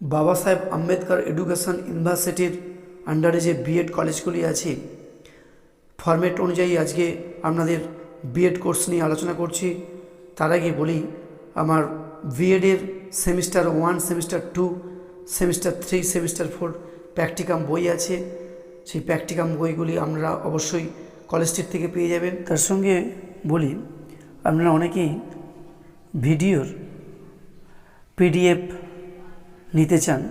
বাবা সাহেব আম্বেদকর এডুকেশন ইউনিভার্সিটির আন্ডারে যে বিএড কলেজগুলি আছে, ফরম্যাট অনুযায়ী আজকে আপনাদের বিএড কোর্স নিয়ে আলোচনা করছি। তার আগে বলি, আমার বিএডের semester 1, semester 2, semester 3, semester 4 practicum বই আছে। সেই প্র্যাকটিকাম বইগুলি আপনারা অবশ্যই কলেজটির থেকে পেয়ে যাবেন। তার সঙ্গে বলি, আপনারা অনেকেই ভিডিওর পিডিএফ নিতে চান,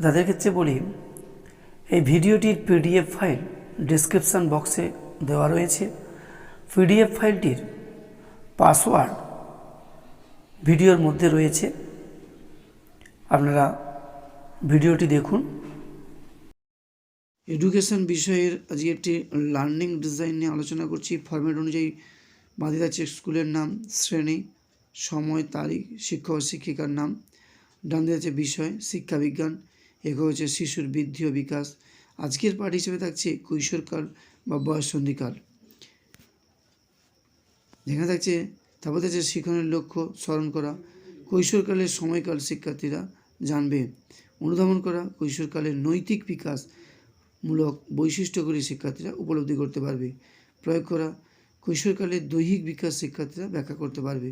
তাদের ক্ষেত্রে বলি, এই ভিডিওটির পিডিএফ ফাইল ডেসক্রিপশান বক্সে দেওয়া রয়েছে। পিডিএফ ফাইলটির পাসওয়ার্ড ভিডিওর মধ্যে রয়েছে, আপনারা ভিডিওটি দেখুন। এডুকেশন বিষয়ের আজকে একটি লার্নিং ডিজাইন নিয়ে আলোচনা করছি। ফরম্যাট অনুযায়ী বাঁধে যাচ্ছে স্কুলের নাম, শ্রেণী, সময়, তারিখ, শিক্ষক ও শিক্ষিকার নাম। ডান দিয়ে আছে বিষয়, শিক্ষা বিজ্ঞান। এগো হচ্ছে শিশুর বৃদ্ধি ও বিকাশ। আজকের পাঠ হিসেবে থাকছে কৈশোরকাল বা বয়ঃসন্ধিকাল। যেখানে থাকছে, তারপর থাকছে শিক্ষণের লক্ষ্য স্মরণ করা। কৈশোরকালের সময়কাল শিক্ষার্থীরা জানবে। অনুধাবন করা, কৈশোরকালের নৈতিক বিকাশমূলক বৈশিষ্ট্যগুলি শিক্ষার্থীরা উপলব্ধি করতে পারবে। প্রয়োগ করা, কৈশোরকালের দৈহিক বিকাশ শিক্ষার্থীরা ব্যাখ্যা করতে পারবে।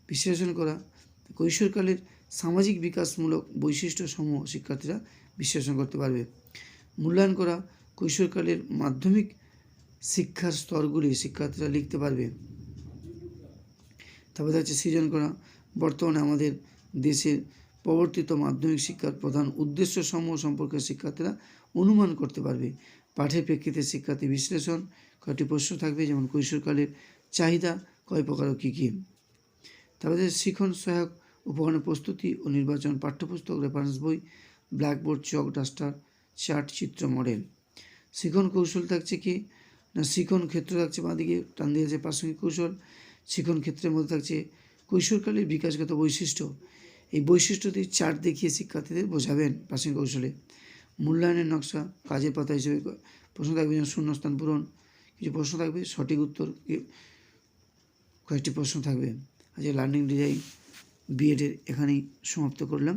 বিশ্লেষণ করা, কৈশোরকালের সামাজিক বিকাশমূলক বৈশিষ্ট্যসমূহ শিক্ষার্থীরা বিশ্লেষণ করতে পারবে। মূল্যায়ন করা, কৈশোরকালের মাধ্যমিক শিক্ষার স্তরগুলি শিক্ষার্থীরা লিখতে পারবে। তারপরে হচ্ছে সৃজন করা, বর্তমানে আমাদের দেশের প্রবর্তিত মাধ্যমিক শিক্ষার প্রধান উদ্দেশ্যসমূহ সম্পর্কে শিক্ষার্থীরা অনুমান করতে পারবে। পাঠের প্রেক্ষিতে শিক্ষার্থী বিশ্লেষণ, কয়েকটি প্রশ্ন থাকবে, যেমন কৈশোরকালের চাহিদা কয় প্রকার ও কী কী। তারপরে শিখন সহায়ক উপকরণের প্রস্তুতি ও নির্বাচন, পাঠ্যপুস্তক, রেফারেন্স বই, ব্ল্যাকবোর্ড, চক, ডাস্টার, চার্ট, চিত্র, মডেল। শিখন কৌশল থাকছে কি না, শিখন ক্ষেত্র থাকছে বাঁদিকে, টান দিয়ে আছে প্রাসঙ্গিক কৌশল। শিখন ক্ষেত্রের মধ্যে থাকছে কৈশোরকালের বিকাশগত বৈশিষ্ট্য। এই বৈশিষ্ট্যটি চার্ট দেখিয়ে শিক্ষার্থীদের বোঝাবেন প্রাসঙ্গিক কৌশলে। মূল্যায়নের নকশা, কাজের পাতা হিসেবে প্রশ্ন থাকবে, যেমন শূন্যস্থান পূরণ, কিছু প্রশ্ন থাকবে, সঠিক উত্তর কয়েকটি প্রশ্ন থাকবে। আজকে লার্নিং ডিজাইন বিএডের এখানেই সমাপ্ত করলাম।